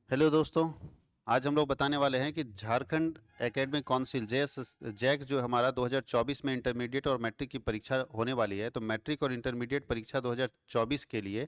Hello दोस्तों। आज हम लोग बताने वाले हैं कि झारखंड एकेडमिक काउंसिल जैक जो हमारा 2024 में इंटरमीडिएट और मैट्रिक की परीक्षा होने वाली है, तो मैट्रिक और इंटरमीडिएट परीक्षा 2024 के लिए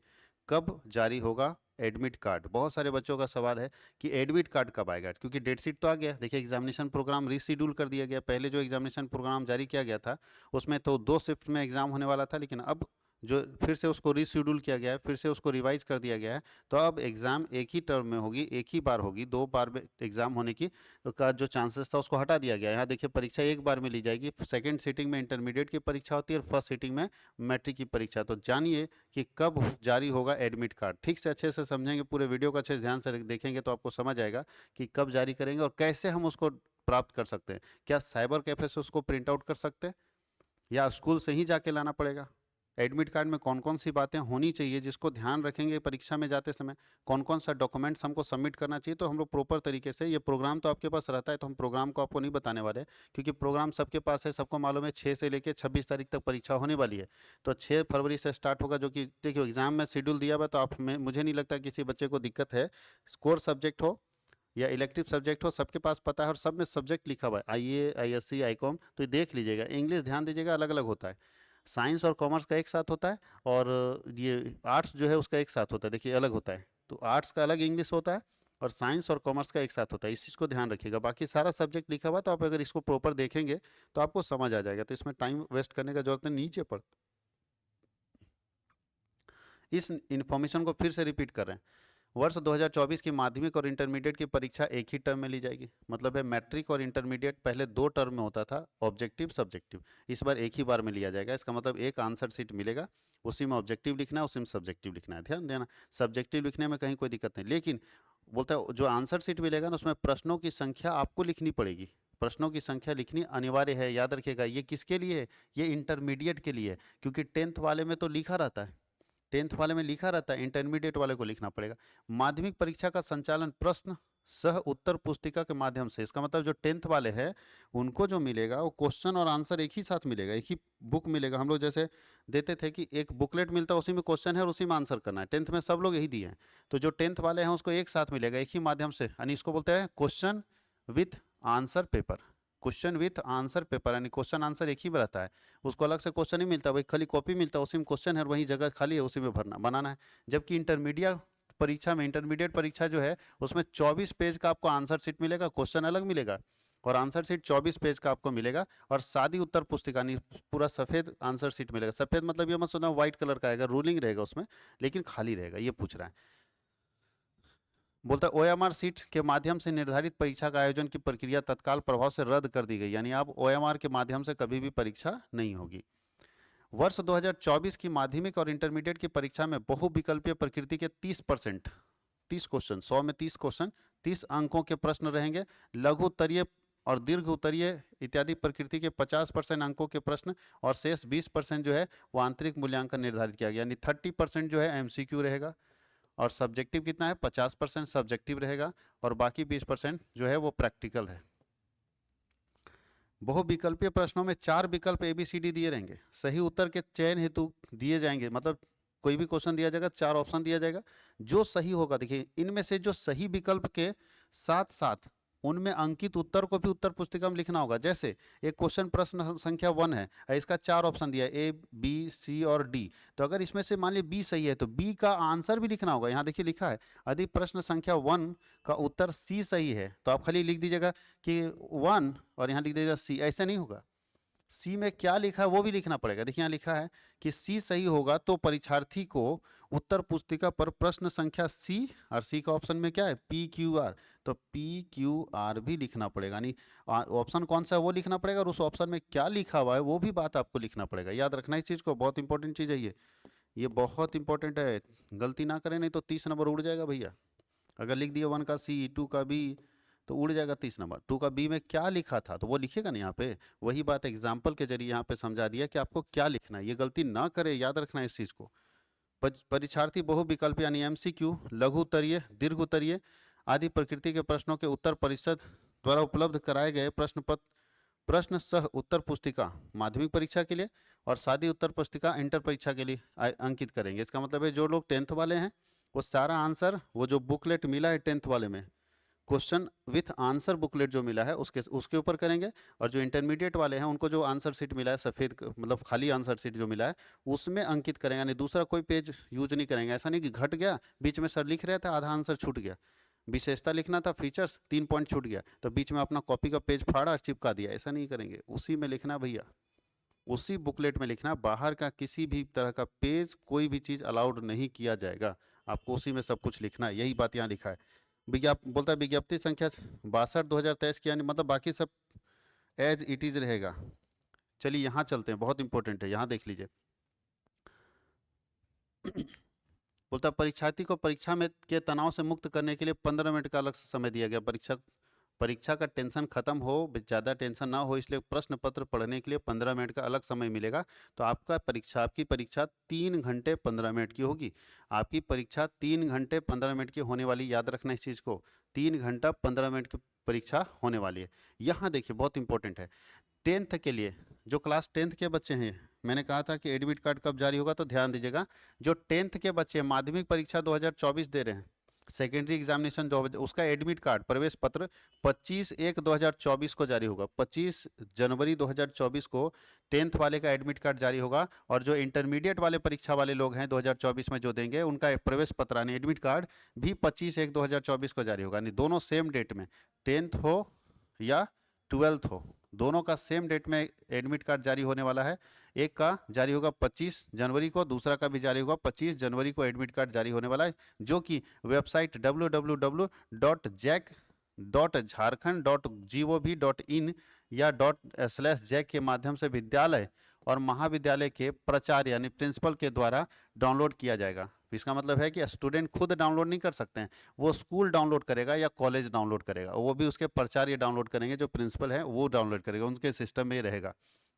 कब जारी होगा एडमिट कार्ड। बहुत सारे बच्चों का सवाल है कि एडमिट कार्ड कब आएगा, क्योंकि डेट शीट तो आ गया। देखिए, एग्जामिनेशन प्रोग्राम रीशेड्यूल कर दिया गया। पहले जो एग्जामिनेशन प्रोग्राम जारी किया गया था उसमें तो 2 शिफ्ट में एग्जाम होने वाला था, लेकिन अब जो फिर से उसको रीशेड्यूल किया गया है, फिर से उसको रिवाइज कर दिया गया है। तो अब एग्ज़ाम एक ही टर्म में होगी, एक ही बार होगी। 2 बार में एग्ज़ाम होने की का जो चांसेस था उसको हटा दिया गया है। यहाँ देखिए, परीक्षा एक बार में ली जाएगी। सेकंड सीटिंग में इंटरमीडिएट की परीक्षा होती है और फर्स्ट सीटिंग में मैट्रिक की परीक्षा। तो जानिए कि कब जारी होगा एडमिट कार्ड। ठीक से अच्छे से समझेंगे, पूरे वीडियो को अच्छे से ध्यान से देखेंगे तो आपको समझ आएगा कि कब जारी करेंगे और कैसे हम उसको प्राप्त कर सकते हैं। क्या साइबर कैफे से उसको प्रिंट आउट कर सकते हैं या स्कूल से ही जाके लाना पड़ेगा? एडमिट कार्ड में कौन कौन सी बातें होनी चाहिए जिसको ध्यान रखेंगे परीक्षा में जाते समय, कौन कौन सा डॉक्यूमेंट्स हमको सबमिट करना चाहिए, तो हम लोग प्रॉपर तरीके से, ये प्रोग्राम तो आपके पास रहता है तो हम प्रोग्राम को आपको नहीं बताने वाले हैं, क्योंकि प्रोग्राम सबके पास है, सबको मालूम है। 6 से लेकर 26 तारीख तक परीक्षा होने वाली है। तो 6 फरवरी से स्टार्ट होगा, जो कि देखिए एग्जाम में शेड्यूल दिया हुआ है, तो आप में मुझे नहीं लगता किसी बच्चे को दिक्कत है। कोर सब्जेक्ट हो या इलेक्टिव सब्जेक्ट हो, सबके पास पता है और सब में सब्जेक्ट लिखा हुआ है, आईए, आईएससी, आईकॉम। तो ये देख लीजिएगा। इंग्लिश ध्यान दीजिएगा, अलग अलग होता है। साइंस और कॉमर्स का एक साथ होता है और ये आर्ट्स जो है उसका एक साथ होता है। देखिए, अलग होता है। तो आर्ट्स का अलग इंग्लिश होता है और साइंस और कॉमर्स का एक साथ होता है। इस चीज़ को ध्यान रखिएगा। बाकी सारा सब्जेक्ट लिखा हुआ है, तो आप अगर इसको प्रॉपर देखेंगे तो आपको समझ आ जाएगा। तो इसमें टाइम वेस्ट करने का जरूरत नहीं। नीचे पर इस इन्फॉर्मेशन को फिर से रिपीट कर रहे हैं। वर्ष 2024 की माध्यमिक और इंटरमीडिएट की परीक्षा एक ही टर्म में ली जाएगी। मतलब है, मैट्रिक और इंटरमीडिएट पहले 2 टर्म में होता था, ऑब्जेक्टिव सब्जेक्टिव। इस बार एक ही बार में लिया जाएगा। इसका मतलब एक आंसर शीट मिलेगा, उसी में ऑब्जेक्टिव लिखना है, उसी में सब्जेक्टिव लिखना है। ध्यान देना, सब्जेक्टिव लिखने में कहीं कोई दिक्कत नहीं, लेकिन बोलता है जो आंसर शीट मिलेगा ना, उसमें प्रश्नों की संख्या आपको लिखनी पड़ेगी। प्रश्नों की संख्या लिखनी अनिवार्य है। याद रखिएगा, ये किसके लिए है? ये इंटरमीडिएट के लिए है, क्योंकि 10th वाले में तो लिखा रहता है, 10th वाले में लिखा रहता है, इंटरमीडिएट वाले को लिखना पड़ेगा। माध्यमिक परीक्षा का संचालन प्रश्न सह उत्तर पुस्तिका के माध्यम से। इसका मतलब जो 10th वाले हैं उनको जो मिलेगा वो क्वेश्चन और आंसर एक ही साथ मिलेगा, एक ही बुक मिलेगा। हम लोग जैसे देते थे कि एक बुकलेट मिलता है, उसी में क्वेश्चन है और उसी में आंसर करना है। 10th में सब लोग यही दिए हैं। तो जो 10th वाले हैं उसको एक साथ मिलेगा, एक ही माध्यम से, यानी इसको बोलते हैं question with answer paper. Question with answer paper यानी क्वेश्चन आंसर एक ही में रहता है, उसको अलग से क्वेश्चन नहीं मिलता। वही खाली कॉपी मिलता है, उसी में क्वेश्चन है और वही जगह खाली है, उसी में भरना बनाना है। जबकि इंटरमीडिएट परीक्षा जो है उसमें 24 पेज का आपको आंसर शीट मिलेगा, क्वेश्चन अलग मिलेगा और आंसर शीट 24 पेज का आपको मिलेगा। और सादी उत्तर पुस्तिका नहीं, पूरा सफ़ेद आंसर शीट मिलेगा। सफ़ेद मतलब ये मत सुना व्हाइट कलर का आएगा, रूलिंग रहेगा उसमें, लेकिन खाली रहेगा। ये पूछ रहा है। बोलता है ओएमआर सीट के माध्यम से निर्धारित परीक्षा का आयोजन की प्रक्रिया तत्काल प्रभाव से रद्द कर दी गई, यानी अब ओएमआर के माध्यम से कभी भी परीक्षा नहीं होगी। वर्ष 2024 की माध्यमिक और इंटरमीडिएट की परीक्षा में बहुविकल्पीय प्रकृति के 30%, 30 क्वेश्चन, 100 में 30 क्वेश्चन, 30 अंकों के प्रश्न रहेंगे। लघु उत्तरीय और दीर्घ उत्तरीय इत्यादि प्रकृति के 50% अंकों के प्रश्न और शेष 20% जो है वो आंतरिक मूल्यांकन निर्धारित किया गया, यानी 30% जो है एमसीक्यू रहेगा। और सब्जेक्टिव कितना है? 50% सब्जेक्टिव रहेगा और बाकी 20% जो है वो प्रैक्टिकल है। बहुविकल्पीय प्रश्नों में 4 विकल्प एबीसीडी दिए रहेंगे। सही उत्तर के चयन हेतु दिए जाएंगे, मतलब कोई भी क्वेश्चन दिया जाएगा, 4 ऑप्शन दिया जाएगा। जो सही होगा, देखिए इनमें से जो सही विकल्प के साथ साथ उनमें अंकित उत्तर को भी उत्तर पुस्तिका में लिखना होगा। जैसे एक क्वेश्चन प्रश्न संख्या 1 है, इसका 4 ऑप्शन दिया है, ए, बी, सी और डी। तो अगर इसमें से मान लीजिए बी सही है तो बी का आंसर भी लिखना होगा। यहाँ देखिए लिखा है, यदि प्रश्न संख्या 1 का उत्तर सी सही है तो आप खाली लिख दीजिएगा कि 1 और यहाँ लिख दीजिएगा सी। ऐसा नहीं होगा, सी में क्या लिखा है वो भी लिखना पड़ेगा। देखिए यहाँ लिखा है कि सी सही होगा तो परीक्षार्थी को उत्तर पुस्तिका पर प्रश्न संख्या सी, और सी का ऑप्शन में क्या है? पी क्यू आर, तो पी क्यू आर भी लिखना पड़ेगा। यानी ऑप्शन कौन सा है वो लिखना पड़ेगा और उस ऑप्शन में क्या लिखा हुआ है वो भी बात आपको लिखना पड़ेगा। याद रखना इस चीज़ को, बहुत इंपॉर्टेंट चीज़ है ये बहुत इंपॉर्टेंट है। गलती ना करें, नहीं तो 30 नंबर उड़ जाएगा भैया। अगर लिख दिया 1 का सी, 2 का बी, तो उड़ जाएगा 30 नंबर। 2 का बी में क्या लिखा था तो वो लिखेगा नहीं यहाँ पे। वही बात एग्जाम्पल के जरिए यहाँ पे समझा दिया कि आपको क्या लिखना है। ये गलती ना करे, याद रखना है इस चीज़ को। परीक्षार्थी बहुविकल्प यानी एमसीक्यू, लघु उत्तरीय, दीर्घ उत्तरीय आदि प्रकृति के प्रश्नों के उत्तर परिषद द्वारा उपलब्ध कराए गए प्रश्न पत्र, प्रश्न सह उत्तर पुस्तिका माध्यमिक परीक्षा के लिए और सादी उत्तर पुस्तिका इंटर परीक्षा के लिए अंकित करेंगे। इसका मतलब है जो लोग 10th वाले हैं वो सारा आंसर, वो जो बुकलेट मिला है 10th वाले में, क्वेश्चन विथ आंसर बुकलेट जो मिला है उसके ऊपर करेंगे। और जो इंटरमीडिएट वाले हैं उनको जो आंसर शीट मिला है सफ़ेद मतलब खाली आंसर शीट जो मिला है उसमें अंकित करेंगे, यानी दूसरा कोई पेज यूज नहीं करेंगे। ऐसा नहीं कि घट गया, बीच में सर लिख रहे थे आधा आंसर छूट गया, विशेषता लिखना था, फीचर्स 3 पॉइंट छूट गया तो बीच में अपना कॉपी का पेज फाड़ा और चिपका दिया, ऐसा नहीं करेंगे। उसी में लिखना भैया, उसी बुकलेट में लिखना, बाहर का किसी भी तरह का पेज कोई भी चीज़ अलाउड नहीं किया जाएगा, आपको उसी में सब कुछ लिखना है। यही बात यहाँ लिखा है। बोलता है विज्ञप्ति संख्या 62/2023 की, यानी मतलब बाकी सब एज इट इज रहेगा। चलिए यहाँ चलते हैं, बहुत इंपॉर्टेंट है, यहाँ देख लीजिए। बोलता है परीक्षार्थी को परीक्षा में के तनाव से मुक्त करने के लिए 15 मिनट का अलग से समय दिया गया। परीक्षा का टेंशन खत्म हो, ज़्यादा टेंशन ना हो, इसलिए प्रश्न पत्र पढ़ने के लिए 15 मिनट का अलग समय मिलेगा। तो आपकी परीक्षा 3 घंटे 15 मिनट की होगी। आपकी परीक्षा 3 घंटे 15 मिनट की होने वाली, याद रखना इस चीज़ को, 3 घंटा 15 मिनट की परीक्षा होने वाली है। यहाँ देखिए बहुत इंपॉर्टेंट है, 10th के लिए, जो क्लास 10th के बच्चे हैं, मैंने कहा था कि एडमिट कार्ड कब जारी होगा, तो ध्यान दीजिएगा। जो 10th के बच्चे माध्यमिक परीक्षा 2024 दे रहे हैं, सेकेंडरी एग्जामिनेशन उसका एडमिट कार्ड, प्रवेश पत्र 25/1/2024 को जारी होगा। 25 जनवरी 2024 को 10th वाले का एडमिट कार्ड जारी होगा। और जो इंटरमीडिएट वाले परीक्षा वाले लोग हैं 2024 में जो देंगे, उनका प्रवेश पत्र यानी एडमिट कार्ड भी 25/1/2024 को जारी होगा। यानी दोनों सेम डेट में, 10th हो या 12th हो, दोनों का सेम डेट में एडमिट कार्ड जारी होने वाला है। एक का जारी होगा 25 जनवरी को, दूसरा का भी जारी होगा 25 जनवरी को एडमिट कार्ड जारी होने वाला है, जो कि वेबसाइट www.jac.jharkhand.gov.in या ./jac के माध्यम से विद्यालय और महाविद्यालय के प्राचार्य यानी प्रिंसिपल के द्वारा डाउनलोड किया जाएगा। इसका मतलब है कि स्टूडेंट खुद डाउनलोड नहीं कर सकते हैं, वो स्कूल डाउनलोड करेगा या कॉलेज डाउनलोड करेगा, वो भी उसके प्राचार्य डाउनलोड करेंगे, जो प्रिंसिपल है वो डाउनलोड करेगा, उनके सिस्टम में ही रहेगा।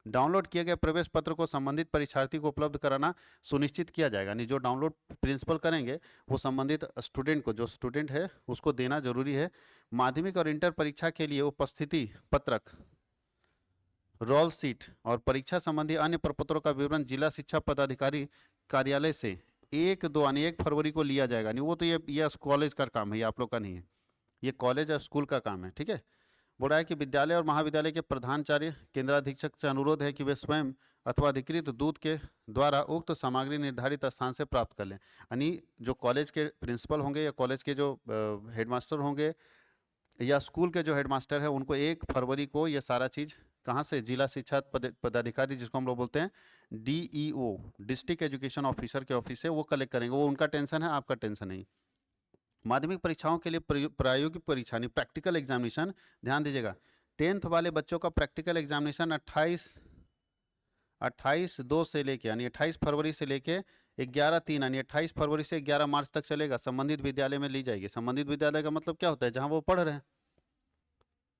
डाउनलोड किए गए प्रवेश पत्र को संबंधित परीक्षार्थी को उपलब्ध कराना सुनिश्चित किया जाएगा। यानी जो डाउनलोड प्रिंसिपल करेंगे वो संबंधित स्टूडेंट को, जो स्टूडेंट है उसको देना जरूरी है। माध्यमिक और इंटर परीक्षा के लिए उपस्थिति पत्रक, रोल सीट और परीक्षा संबंधी अन्य प्रपत्रों का विवरण जिला शिक्षा पदाधिकारी कार्यालय से 1 फरवरी को लिया जाएगा। नहीं, वो तो ये कॉलेज का काम है, ये आप लोग का नहीं है, ये कॉलेज और स्कूल का काम है, ठीक है। बोल रहा है कि विद्यालय और महाविद्यालय के प्रधानाचार्य केंद्राधीक्षक से अनुरोध है कि वे स्वयं अथवा अधिकृत दूत के द्वारा उक्त सामग्री निर्धारित स्थान से प्राप्त कर लें। यानी जो कॉलेज के प्रिंसिपल होंगे या कॉलेज के जो हेडमास्टर होंगे या स्कूल के जो हेडमास्टर है, उनको 1 फरवरी को ये सारा चीज़ कहाँ से, जिला शिक्षा पदाधिकारी जिसको हम लोग बोलते हैं DEO, डिस्ट्रिक्ट एजुकेशन ऑफिसर के ऑफिस से वो कलेक्ट करेंगे। वो उनका टेंशन है, आपका टेंशन नहीं। माध्यमिक परीक्षाओं के लिए प्रायोगिक परीक्षा यानी प्रैक्टिकल एग्जामिनेशन, ध्यान दीजिएगा, 10th वाले बच्चों का प्रैक्टिकल एग्जामिनेशन 28/2 से लेके यानी 28 फरवरी से लेके 11/3 यानी 28 फरवरी से 11 मार्च तक चलेगा। संबंधित विद्यालय में ली जाएगी। संबंधित विद्यालय का मतलब क्या होता है, जहां वो पढ़ रहे हैं।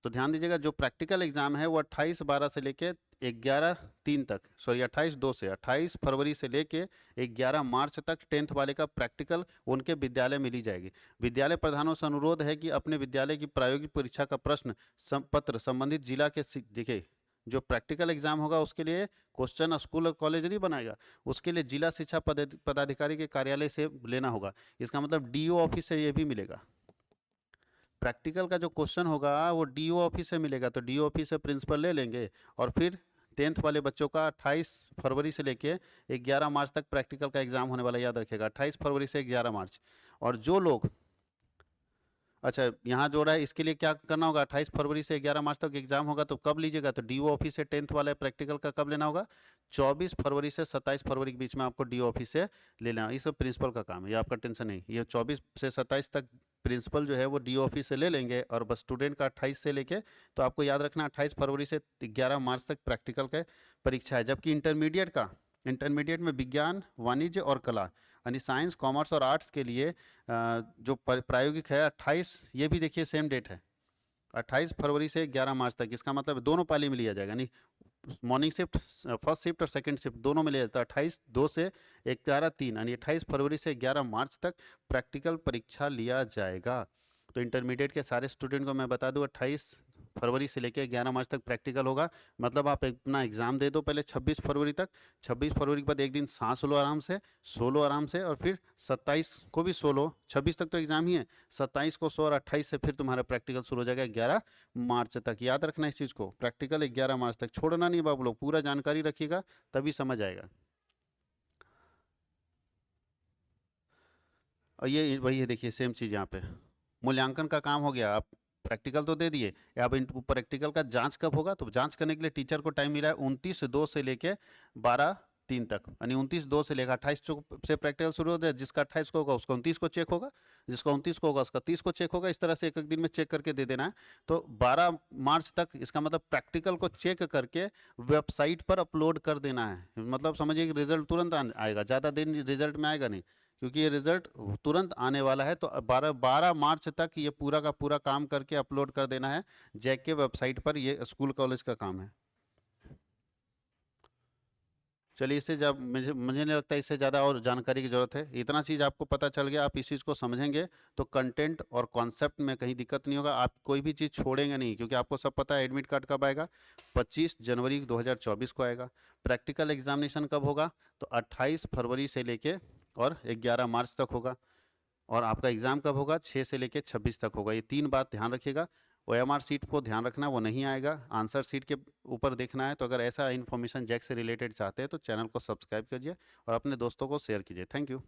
तो ध्यान दीजिएगा, जो प्रैक्टिकल एग्जाम है वो 28/12 से लेके 11/3 तक, सॉरी 28/2 से 28 फरवरी से लेके 11 मार्च तक 10th वाले का प्रैक्टिकल उनके विद्यालय में ली जाएगी। विद्यालय प्रधानों से अनुरोध है कि अपने विद्यालय की प्रायोगिक परीक्षा का प्रश्न पत्र संबंधित जिला के, देखिए जो प्रैक्टिकल एग्जाम होगा उसके लिए क्वेश्चन स्कूल और कॉलेज नहीं बनाएगा, उसके लिए जिला शिक्षा पदाधिकारी के कार्यालय से लेना होगा। इसका मतलब DO ऑफिस से ये भी मिलेगा। प्रैक्टिकल का जो क्वेश्चन होगा वो DO ऑफिस से मिलेगा, तो DO ऑफिस से प्रिंसिपल ले लेंगे। और फिर 10th वाले बच्चों का 28 फरवरी से लेके 11 मार्च तक प्रैक्टिकल का एग्जाम होने वाला, याद रखिएगा 28 फरवरी से 11 मार्च। और जो लोग, अच्छा यहाँ जो रहा है इसके लिए क्या करना होगा, 28 फरवरी से 11 मार्च तक एग्जाम होगा, तो कब लीजिएगा, तो DO ऑफिस से 10th वाला प्रैक्टिकल का कब लेना होगा, 24 फरवरी से 27 फरवरी के बीच में आपको DO ऑफिस से ले लेना। ये सब प्रिंसिपल का काम है, ये आपका टेंशन नहीं। ये 24 से 27 तक प्रिंसिपल जो है वो DO ऑफिस से ले लेंगे। और बस स्टूडेंट का 28 से लेके, तो आपको याद रखना 28 फरवरी से 11 मार्च तक प्रैक्टिकल का परीक्षा है। जबकि इंटरमीडिएट में विज्ञान, वाणिज्य और कला यानी साइंस, कॉमर्स और आर्ट्स के लिए जो प्रायोगिक है 28, ये भी देखिए सेम डेट है, 28 फरवरी से 11 मार्च तक। इसका मतलब दोनों पाली में लिया जाएगा, यानी मॉर्निंग शिफ्ट, फर्स्ट शिफ्ट और सेकंड शिफ्ट दोनों में लिया जाता है। 28/2 से 11/3 यानी 28 फरवरी से 11 मार्च तक प्रैक्टिकल परीक्षा लिया जाएगा। तो इंटरमीडिएट के सारे स्टूडेंट को मैं बता दूं 28 फरवरी से लेकर 11 मार्च तक प्रैक्टिकल होगा। मतलब आप अपना एग्ज़ाम दे दो पहले 26 फरवरी तक, 26 फरवरी के बाद एक दिन सांस लो आराम से, सो लो आराम से, और फिर 27 को भी सो लो, 26 तक तो एग्ज़ाम ही है, 27 को सो और 28 से फिर तुम्हारा प्रैक्टिकल शुरू हो जाएगा 11 मार्च तक। याद रखना इस चीज़ को, प्रैक्टिकल 11 मार्च तक, छोड़ना नहीं बाबू लोग, पूरा जानकारी रखिएगा तभी समझ आएगा। और ये वही है, देखिए सेम चीज़ यहाँ पे, मूल्यांकन का काम हो गया। आप प्रैक्टिकल तो दे दिए, अब इन प्रैक्टिकल का जांच कब होगा, तो जांच करने के लिए टीचर को टाइम मिला है 29/2 से लेके 12/3 तक, यानी 29/2 से लेकर 28 से प्रैक्टिकल शुरू हो जाए। जिसका 28 को होगा उसका 29 को चेक होगा, जिसका 29 को होगा उसका 30 को चेक होगा। इस तरह से एक एक दिन में चेक करके दे देना है। तो 12 मार्च तक इसका मतलब प्रैक्टिकल को चेक करके वेबसाइट पर अपलोड कर देना है। मतलब समझिए कि रिजल्ट तुरंत आएगा, ज़्यादा दिन रिजल्ट में आएगा नहीं, क्योंकि ये रिजल्ट तुरंत आने वाला है। तो 12 मार्च तक ये पूरा का पूरा काम करके अपलोड कर देना है जैक के वेबसाइट पर। ये स्कूल कॉलेज का काम है। चलिए, इससे जब मुझे मुझे नहीं लगता इससे ज़्यादा और जानकारी की ज़रूरत है। इतना चीज़ आपको पता चल गया, आप इस चीज़ को समझेंगे तो कंटेंट और कॉन्सेप्ट में कहीं दिक्कत नहीं होगा। आप कोई भी चीज़ छोड़ेंगे नहीं, क्योंकि आपको सब पता है एडमिट कार्ड कब आएगा, 25 जनवरी 2024 को आएगा। प्रैक्टिकल एग्जामिनेशन कब होगा, तो 28 फरवरी से लेके और 11 मार्च तक होगा। और आपका एग्ज़ाम कब होगा, 6 से लेके 26 तक होगा। ये 3 बात ध्यान रखिएगा। OMR सीट को ध्यान रखना, वो नहीं आएगा, आंसर सीट के ऊपर देखना है। तो अगर ऐसा इन्फॉर्मेशन जैक से रिलेटेड चाहते हैं तो चैनल को सब्सक्राइब कीजिए और अपने दोस्तों को शेयर कीजिए। Thank you.